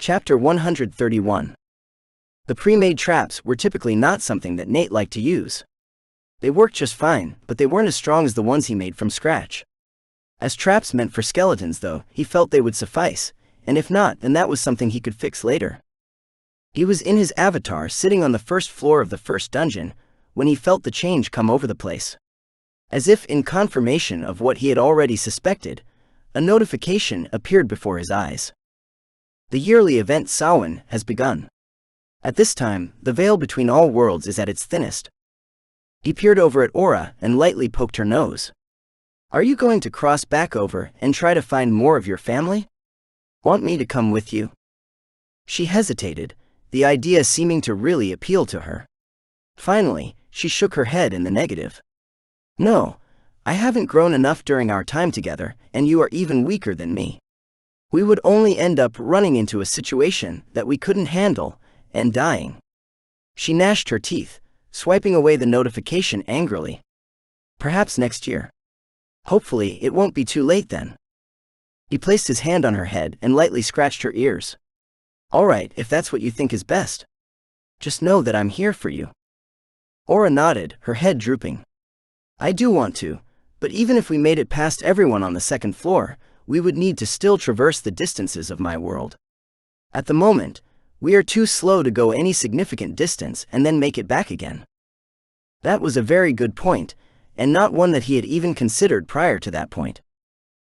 Chapter 131. The pre-made traps were typically not something that Nate liked to use. They worked just fine, but they weren't as strong as the ones he made from scratch. As traps meant for skeletons though, he felt they would suffice, and if not, then that was something he could fix later. He was in his avatar sitting on the first floor of the first dungeon, when he felt the change come over the place. As if in confirmation of what he had already suspected, a notification appeared before his eyes. The yearly event Samhain has begun. At this time, the veil between all worlds is at its thinnest. He peered over at Aura and lightly poked her nose. "Are you going to cross back over and try to find more of your family? Want me to come with you?" She hesitated, the idea seeming to really appeal to her. Finally, she shook her head in the negative. "No, I haven't grown enough during our time together, and you are even weaker than me. We would only end up running into a situation that we couldn't handle, and dying." She gnashed her teeth, swiping away the notification angrily. "Perhaps next year. Hopefully it won't be too late then." He placed his hand on her head and lightly scratched her ears. "All right, if that's what you think is best. Just know that I'm here for you." Aura nodded, her head drooping. "I do want to, but even if we made it past everyone on the second floor, we would need to still traverse the distances of my world. At the moment, we are too slow to go any significant distance and then make it back again." That was a very good point, and not one that he had even considered prior to that point.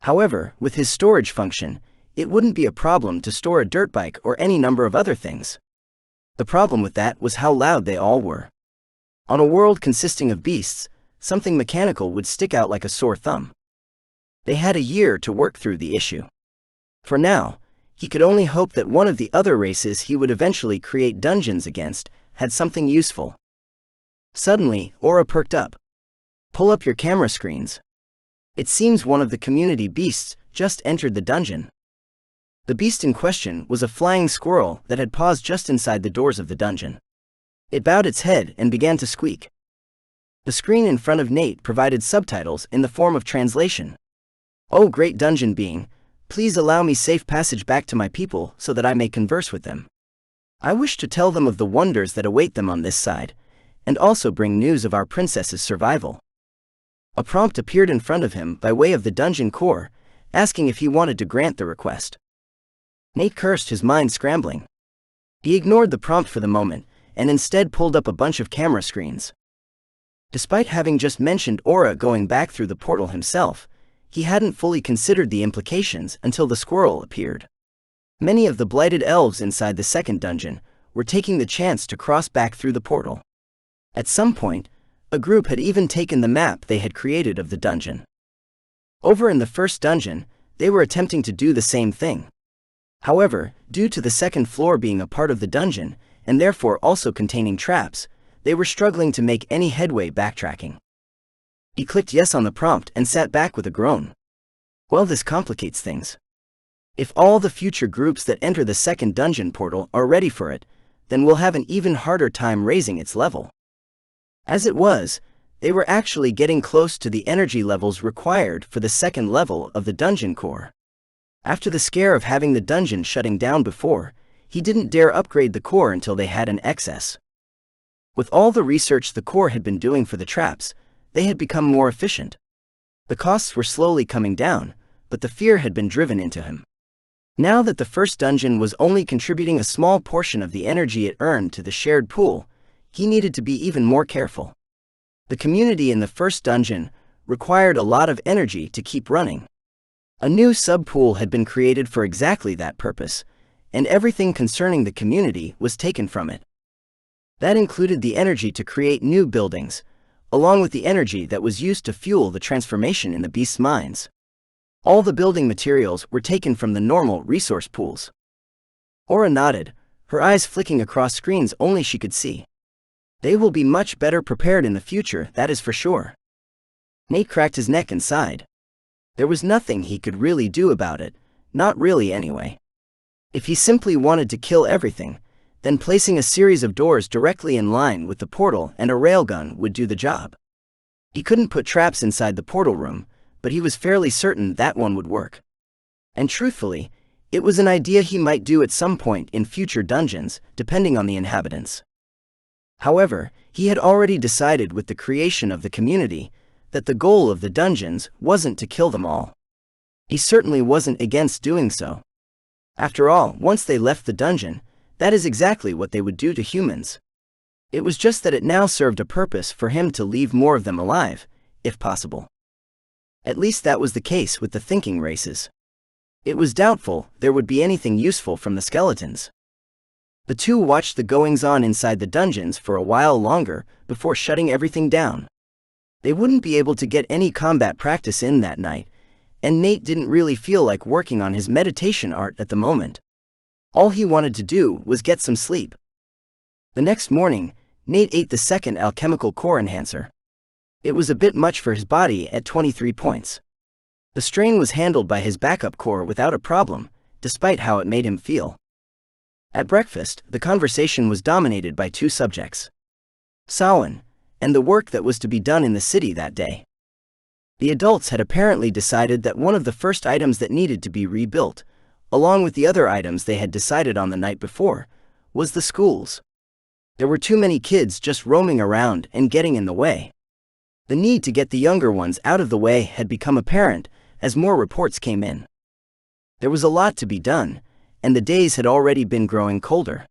However, with his storage function, it wouldn't be a problem to store a dirt bike or any number of other things. The problem with that was how loud they all were. On a world consisting of beasts, something mechanical would stick out like a sore thumb. They had a year to work through the issue. For now, he could only hope that one of the other races he would eventually create dungeons against had something useful. Suddenly, Aura perked up. "Pull up your camera screens. It seems one of the community beasts just entered the dungeon." The beast in question was a flying squirrel that had paused just inside the doors of the dungeon. It bowed its head and began to squeak. The screen in front of Nate provided subtitles in the form of translation. "Oh, great dungeon being, please allow me safe passage back to my people so that I may converse with them. I wish to tell them of the wonders that await them on this side, and also bring news of our princess's survival." A prompt appeared in front of him by way of the dungeon core, asking if he wanted to grant the request. Nate cursed, his mind scrambling. He ignored the prompt for the moment, and instead pulled up a bunch of camera screens. Despite having just mentioned Aura going back through the portal himself, he hadn't fully considered the implications until the squirrel appeared. Many of the blighted elves inside the second dungeon were taking the chance to cross back through the portal. At some point, a group had even taken the map they had created of the dungeon. Over in the first dungeon, they were attempting to do the same thing. However, due to the second floor being a part of the dungeon, and therefore also containing traps, they were struggling to make any headway backtracking. He clicked yes on the prompt and sat back with a groan. Well, this complicates things. If all the future groups that enter the second dungeon portal are ready for it, then we'll have an even harder time raising its level. As it was, they were actually getting close to the energy levels required for the second level of the dungeon core. After the scare of having the dungeon shutting down before, he didn't dare upgrade the core until they had an excess. With all the research the core had been doing for the traps, they had become more efficient. The costs were slowly coming down, but the fear had been driven into him. Now that the first dungeon was only contributing a small portion of the energy it earned to the shared pool, he needed to be even more careful. The community in the first dungeon required a lot of energy to keep running. A new sub-pool had been created for exactly that purpose, and everything concerning the community was taken from it. That included the energy to create new buildings, along with the energy that was used to fuel the transformation in the beast's minds. All the building materials were taken from the normal resource pools. Aura nodded, her eyes flicking across screens only she could see. They will be much better prepared in the future, that is for sure. Nate cracked his neck and sighed. There was nothing he could really do about it, not really anyway. If he simply wanted to kill everything, then placing a series of doors directly in line with the portal and a railgun would do the job. He couldn't put traps inside the portal room, but he was fairly certain that one would work. And truthfully, It was an idea he might do at some point in future dungeons, depending on the inhabitants. However, he had already decided with the creation of the community that the goal of the dungeons wasn't to kill them all. He certainly wasn't against doing so. After all, once they left the dungeon, that is exactly what they would do to humans. It was just that it now served a purpose for him to leave more of them alive, if possible. At least that was the case with the thinking races. It was doubtful there would be anything useful from the skeletons. The two watched the goings-on inside the dungeons for a while longer before shutting everything down. They wouldn't be able to get any combat practice in that night, and Nate didn't really feel like working on his meditation art at the moment. All he wanted to do was get some sleep. The next morning, Nate ate the second alchemical core enhancer. It was a bit much for his body at 23 points. The strain was handled by his backup core without a problem, despite how it made him feel. At breakfast, the conversation was dominated by two subjects: Samhain, and the work that was to be done in the city that day. The adults had apparently decided that one of the first items that needed to be rebuilt, along with the other items they had decided on the night before, was the schools. There were too many kids just roaming around and getting in the way. The need to get the younger ones out of the way had become apparent as more reports came in. There was a lot to be done, and the days had already been growing colder.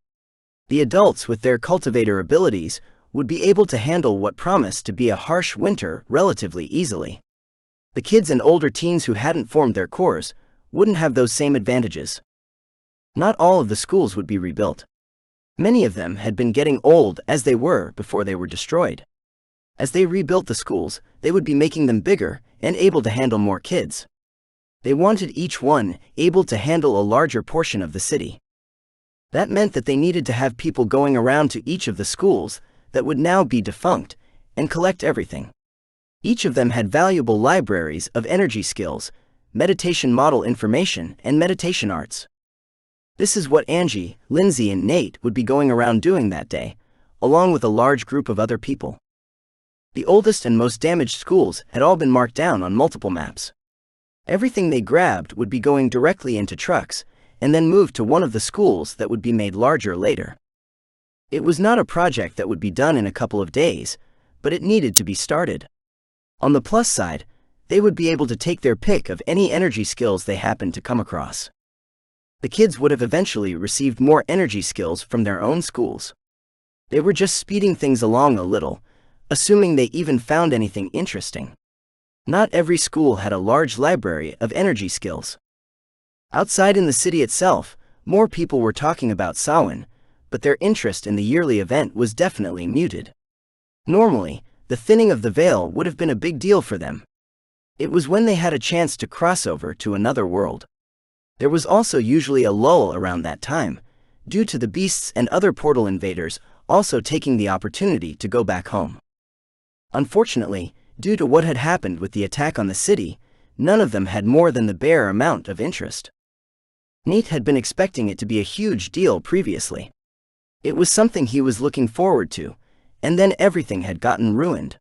The adults with their cultivator abilities would be able to handle what promised to be a harsh winter relatively easily. The kids and older teens who hadn't formed their cores wouldn't have those same advantages. Not all of the schools would be rebuilt. Many of them had been getting old as they were before they were destroyed. As they rebuilt the schools, they would be making them bigger and able to handle more kids. They wanted each one able to handle a larger portion of the city. That meant that they needed to have people going around to each of the schools that would now be defunct and collect everything. Each of them had valuable libraries of energy skills, meditation model information, and meditation arts. This is what Angie, Lindsay, and Nate would be going around doing that day, along with a large group of other people. The oldest and most damaged schools had all been marked down on multiple maps. Everything they grabbed would be going directly into trucks, and then moved to one of the schools that would be made larger later. It was not a project that would be done in a couple of days, but it needed to be started. On the plus side, they would be able to take their pick of any energy skills they happened to come across. The kids would have eventually received more energy skills from their own schools. They were just speeding things along a little, assuming they even found anything interesting. Not every school had a large library of energy skills. Outside in the city itself, more people were talking about Samhain, but their interest in the yearly event was definitely muted. Normally, the thinning of the veil would have been a big deal for them. It was when they had a chance to cross over to another world. There was also usually a lull around that time, due to the beasts and other portal invaders also taking the opportunity to go back home. Unfortunately, due to what had happened with the attack on the city, none of them had more than the bare amount of interest. Nate had been expecting it to be a huge deal previously. It was something he was looking forward to, and then everything had gotten ruined.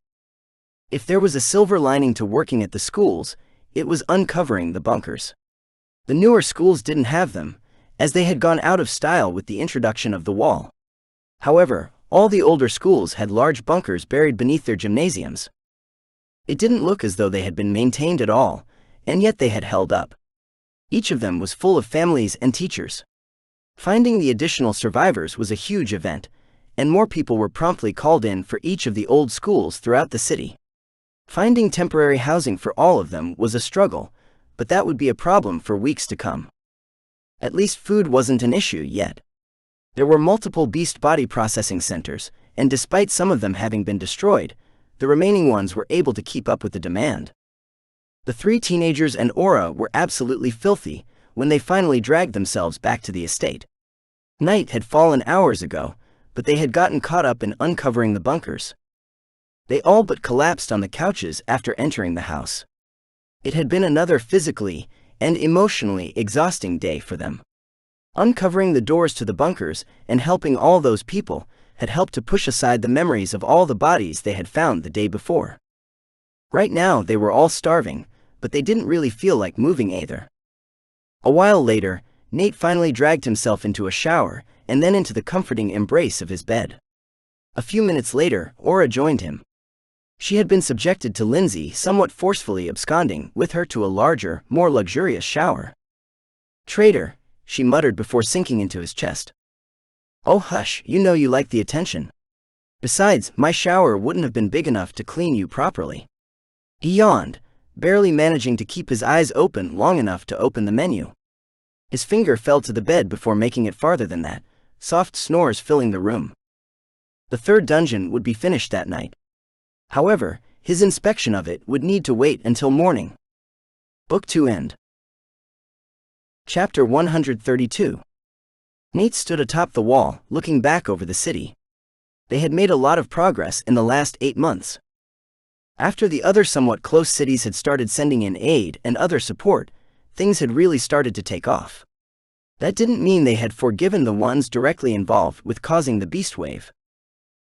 If there was a silver lining to working at the schools, it was uncovering the bunkers. The newer schools didn't have them, as they had gone out of style with the introduction of the wall. However, all the older schools had large bunkers buried beneath their gymnasiums. It didn't look as though they had been maintained at all, and yet they had held up. Each of them was full of families and teachers. Finding the additional survivors was a huge event, and more people were promptly called in for each of the old schools throughout the city. Finding temporary housing for all of them was a struggle, but that would be a problem for weeks to come. At least food wasn't an issue yet. There were multiple beast body processing centers, and despite some of them having been destroyed, the remaining ones were able to keep up with the demand. The three teenagers and Aura were absolutely filthy when they finally dragged themselves back to the estate. Night had fallen hours ago, but they had gotten caught up in uncovering the bunkers. They all but collapsed on the couches after entering the house. It had been another physically and emotionally exhausting day for them. Uncovering the doors to the bunkers and helping all those people had helped to push aside the memories of all the bodies they had found the day before. Right now they were all starving, but they didn't really feel like moving either. A while later, Nate finally dragged himself into a shower, and then into the comforting embrace of his bed. A few minutes later, Aura joined him. She had been subjected to Lindsay somewhat forcefully absconding with her to a larger, more luxurious shower. "Traitor," she muttered before sinking into his chest. "Oh hush, you know you like the attention. Besides, my shower wouldn't have been big enough to clean you properly." He yawned, barely managing to keep his eyes open long enough to open the menu. His finger fell to the bed before making it farther than that, soft snores filling the room. The third dungeon would be finished that night. However, his inspection of it would need to wait until morning. Book 2 end. Chapter 132. Nate stood atop the wall, looking back over the city. They had made a lot of progress in the last 8 months. After the other somewhat close cities had started sending in aid and other support, things had really started to take off. That didn't mean they had forgiven the ones directly involved with causing the beast wave.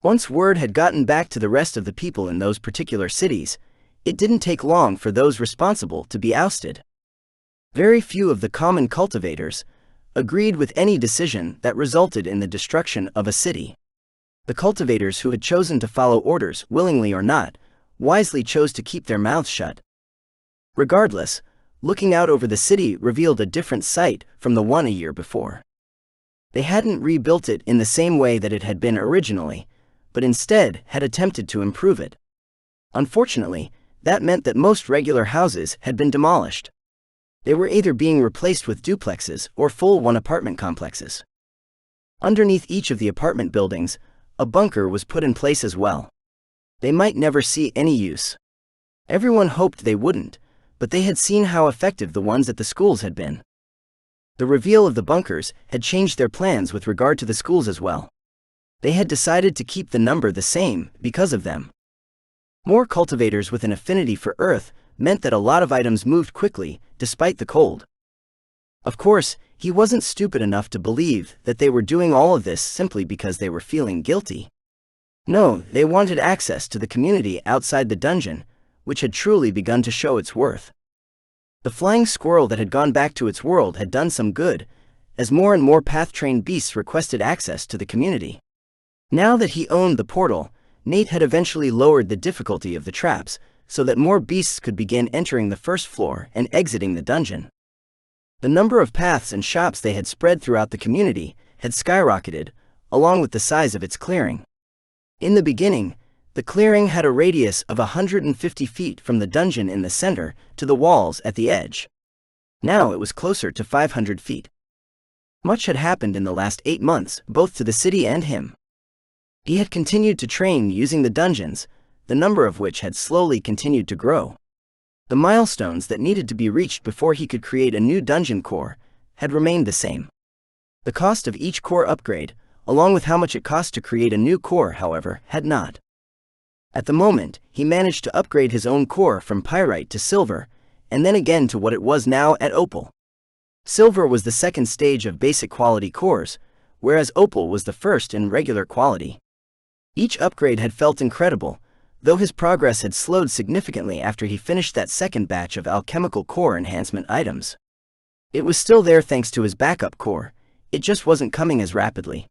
Once word had gotten back to the rest of the people in those particular cities, it didn't take long for those responsible to be ousted. Very few of the common cultivators agreed with any decision that resulted in the destruction of a city. The cultivators who had chosen to follow orders, willingly or not, wisely chose to keep their mouths shut. Regardless, looking out over the city revealed a different sight from the one a year before. They hadn't rebuilt it in the same way that it had been originally, but instead had attempted to improve it. Unfortunately, that meant that most regular houses had been demolished. They were either being replaced with duplexes or full one-apartment complexes. Underneath each of the apartment buildings, a bunker was put in place as well. They might never see any use. Everyone hoped they wouldn't, but they had seen how effective the ones at the schools had been. The reveal of the bunkers had changed their plans with regard to the schools as well. They had decided to keep the number the same because of them. More cultivators with an affinity for Earth meant that a lot of items moved quickly, despite the cold. Of course, he wasn't stupid enough to believe that they were doing all of this simply because they were feeling guilty. No, they wanted access to the community outside the dungeon, which had truly begun to show its worth. The flying squirrel that had gone back to its world had done some good, as more and more path-trained beasts requested access to the community. Now that he owned the portal, Nate had eventually lowered the difficulty of the traps, so that more beasts could begin entering the first floor and exiting the dungeon. The number of paths and shops they had spread throughout the community had skyrocketed, along with the size of its clearing. In the beginning, the clearing had a radius of 150 feet from the dungeon in the center to the walls at the edge. Now it was closer to 500 feet. Much had happened in the last 8 months, both to the city and him. He had continued to train using the dungeons, the number of which had slowly continued to grow. The milestones that needed to be reached before he could create a new dungeon core had remained the same. The cost of each core upgrade, along with how much it cost to create a new core, however, had not. At the moment, he managed to upgrade his own core from pyrite to silver, and then again to what it was now at opal. Silver was the second stage of basic quality cores, whereas opal was the first in regular quality. Each upgrade had felt incredible, though his progress had slowed significantly after he finished that second batch of alchemical core enhancement items. It was still there thanks to his backup core, it just wasn't coming as rapidly.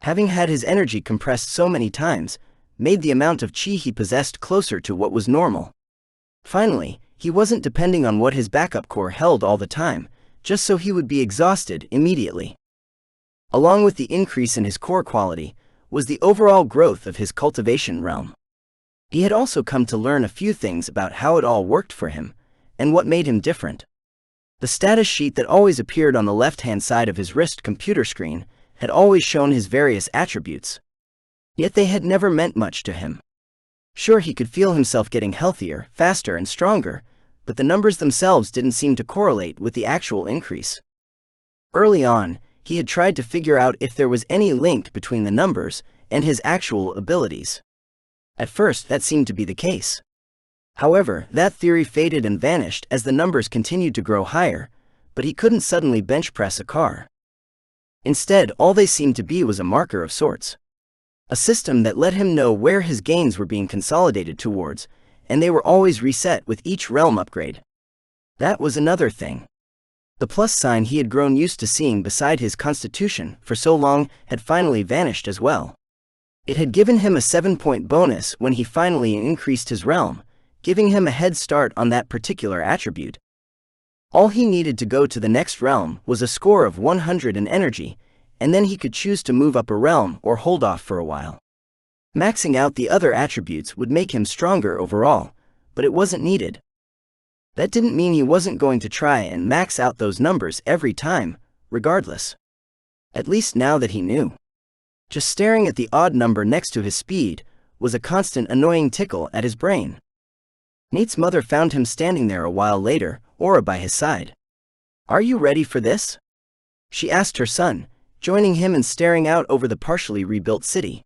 Having had his energy compressed so many times, made the amount of chi he possessed closer to what was normal. Finally, he wasn't depending on what his backup core held all the time, just so he would be exhausted immediately. Along with the increase in his core quality, was the overall growth of his cultivation realm. He had also come to learn a few things about how it all worked for him, and what made him different. The status sheet that always appeared on the left-hand side of his wrist computer screen had always shown his various attributes. Yet they had never meant much to him. Sure, he could feel himself getting healthier, faster, and stronger, but the numbers themselves didn't seem to correlate with the actual increase. Early on, he had tried to figure out if there was any link between the numbers and his actual abilities. At first, that seemed to be the case. However, that theory faded and vanished as the numbers continued to grow higher, but he couldn't suddenly bench press a car. Instead, all they seemed to be was a marker of sorts. A system that let him know where his gains were being consolidated towards, and they were always reset with each realm upgrade. That was another thing. The plus sign he had grown used to seeing beside his constitution for so long had finally vanished as well. It had given him a 7-point bonus when he finally increased his realm, giving him a head start on that particular attribute. All he needed to go to the next realm was a score of 100 in energy, and then he could choose to move up a realm or hold off for a while. Maxing out the other attributes would make him stronger overall, but it wasn't needed. That didn't mean he wasn't going to try and max out those numbers every time, regardless. At least now that he knew. Just staring at the odd number next to his speed was a constant annoying tickle at his brain. Nate's mother found him standing there a while later, Aura by his side. "Are you ready for this?" she asked her son, joining him and staring out over the partially rebuilt city.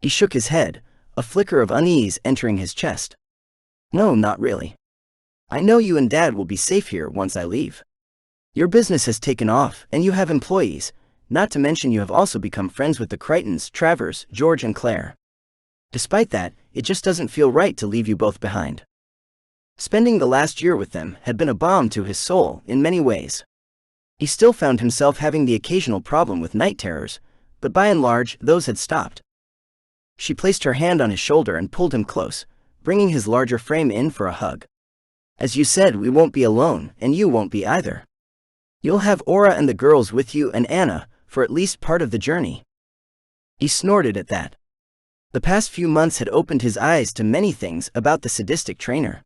He shook his head, a flicker of unease entering his chest. "No, not really. I know you and Dad will be safe here once I leave. Your business has taken off, and you have employees, not to mention you have also become friends with the Crichtons, Travers, George and Claire. Despite that, it just doesn't feel right to leave you both behind." Spending the last year with them had been a balm to his soul in many ways. He still found himself having the occasional problem with night terrors, but by and large, those had stopped. She placed her hand on his shoulder and pulled him close, bringing his larger frame in for a hug. "As you said, we won't be alone, and you won't be either. You'll have Aura and the girls with you and Anna for at least part of the journey." He snorted at that. The past few months had opened his eyes to many things about the sadistic trainer.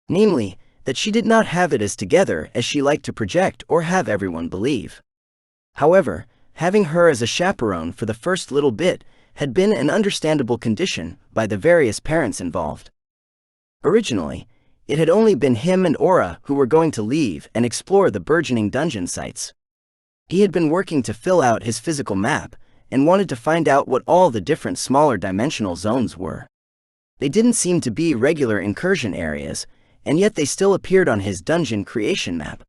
Namely, that she did not have it as together as she liked to project or have everyone believe. However, having her as a chaperone for the first little bit had been an understandable condition by the various parents involved. Originally, it had only been him and Aura who were going to leave and explore the burgeoning dungeon sites. He had been working to fill out his physical map and wanted to find out what all the different smaller dimensional zones were. They didn't seem to be regular incursion areas, and yet they still appeared on his dungeon creation map.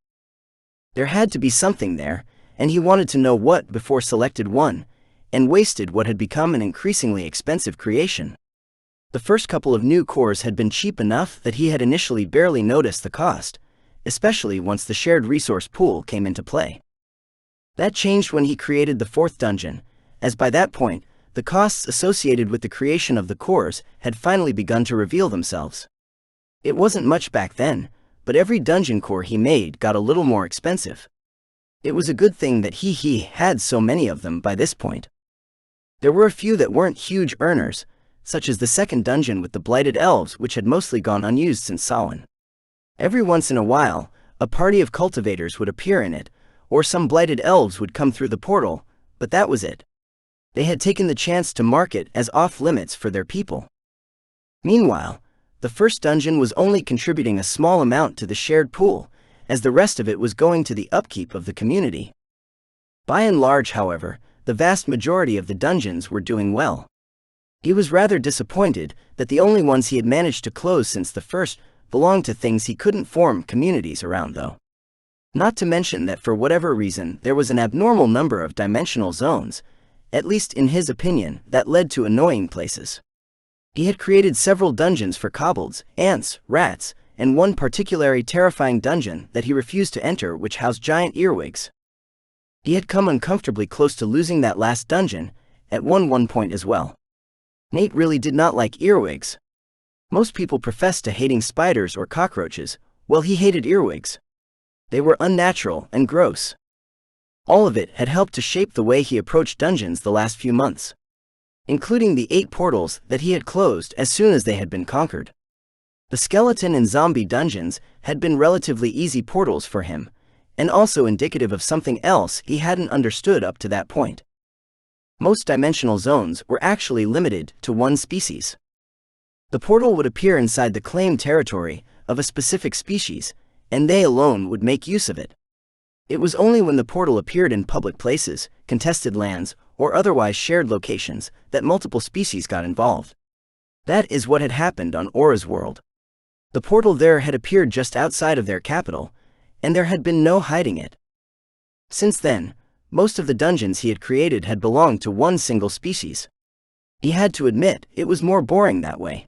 There had to be something there, and he wanted to know what before selected one, and wasted what had become an increasingly expensive creation. The first couple of new cores had been cheap enough that he had initially barely noticed the cost, especially once the shared resource pool came into play. That changed when he created the fourth dungeon, as by that point, the costs associated with the creation of the cores had finally begun to reveal themselves. It wasn't much back then, but every dungeon core he made got a little more expensive. It was a good thing that he had so many of them by this point. There were a few that weren't huge earners, such as the second dungeon with the blighted elves, which had mostly gone unused since Samhain. Every once in a while, a party of cultivators would appear in it, or some blighted elves would come through the portal, but that was it. They had taken the chance to mark it as off-limits for their people. Meanwhile, the first dungeon was only contributing a small amount to the shared pool, as the rest of it was going to the upkeep of the community. By and large, however, the vast majority of the dungeons were doing well. He was rather disappointed that the only ones he had managed to close since the first belonged to things he couldn't form communities around, though. Not to mention that for whatever reason there was an abnormal number of dimensional zones, at least in his opinion, that led to annoying places. He had created several dungeons for kobolds, ants, rats, and one particularly terrifying dungeon that he refused to enter, which housed giant earwigs. He had come uncomfortably close to losing that last dungeon at one point as well. Nate really did not like earwigs. Most people professed to hating spiders or cockroaches, while he hated earwigs. They were unnatural and gross. All of it had helped to shape the way he approached dungeons the last few months, including the 8 portals that he had closed as soon as they had been conquered. The skeleton and zombie dungeons had been relatively easy portals for him, and also indicative of something else he hadn't understood up to that point. Most dimensional zones were actually limited to one species. The portal would appear inside the claimed territory of a specific species, and they alone would make use of it. It was only when the portal appeared in public places, contested lands, or otherwise shared locations that multiple species got involved. That is what had happened on Aura's world. The portal there had appeared just outside of their capital, and there had been no hiding it. Since then, most of the dungeons he had created had belonged to one single species. He had to admit it was more boring that way.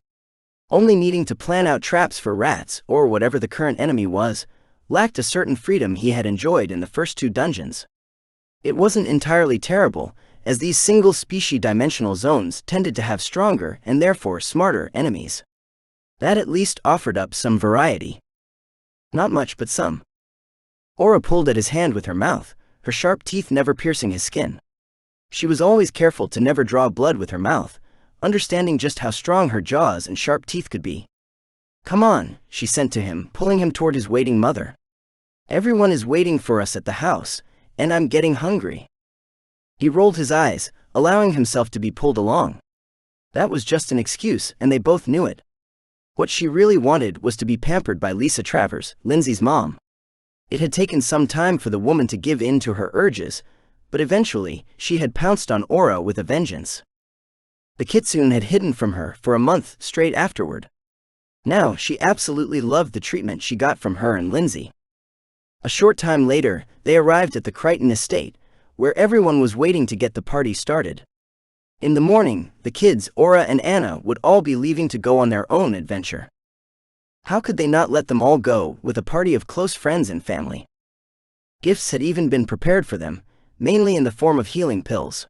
Only needing to plan out traps for rats, or whatever the current enemy was lacked a certain freedom he had enjoyed in the first 2 dungeons. It wasn't entirely terrible, as these single-species dimensional zones tended to have stronger and therefore smarter enemies. That at least offered up some variety. Not much, but some. Aura pulled at his hand with her mouth, her sharp teeth never piercing his skin. She was always careful to never draw blood with her mouth, understanding just how strong her jaws and sharp teeth could be. "Come on," she sent to him, pulling him toward his waiting mother. "Everyone is waiting for us at the house, and I'm getting hungry." He rolled his eyes, allowing himself to be pulled along. That was just an excuse, and they both knew it. What she really wanted was to be pampered by Lisa Travers, Lindsay's mom. It had taken some time for the woman to give in to her urges, but eventually, she had pounced on Aura with a vengeance. The kitsune had hidden from her for a month straight afterward. Now, she absolutely loved the treatment she got from her and Lindsay. A short time later, they arrived at the Crichton estate, where everyone was waiting to get the party started. In the morning, the kids, Aura and Anna, would all be leaving to go on their own adventure. How could they not let them all go, with a party of close friends and family? Gifts had even been prepared for them, mainly in the form of healing pills.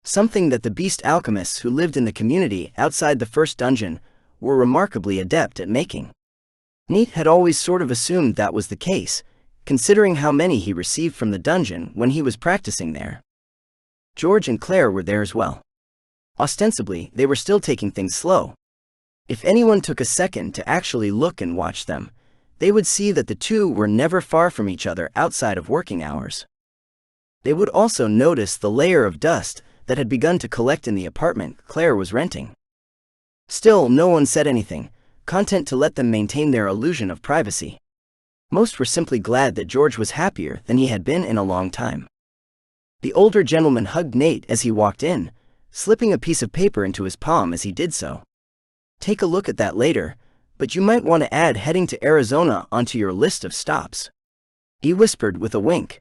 Something that the beast alchemists who lived in the community outside the first dungeon were remarkably adept at making. Neat had always sort of assumed that was the case, considering how many he received from the dungeon when he was practicing there. George and Claire were there as well. Ostensibly, they were still taking things slow. If anyone took a second to actually look and watch them, they would see that the two were never far from each other outside of working hours. They would also notice the layer of dust that had begun to collect in the apartment Claire was renting. Still, no one said anything, content to let them maintain their illusion of privacy. Most were simply glad that George was happier than he had been in a long time. The older gentleman hugged Nate as he walked in, slipping a piece of paper into his palm as he did so. "Take a look at that later, but you might want to add heading to Arizona onto your list of stops," he whispered with a wink.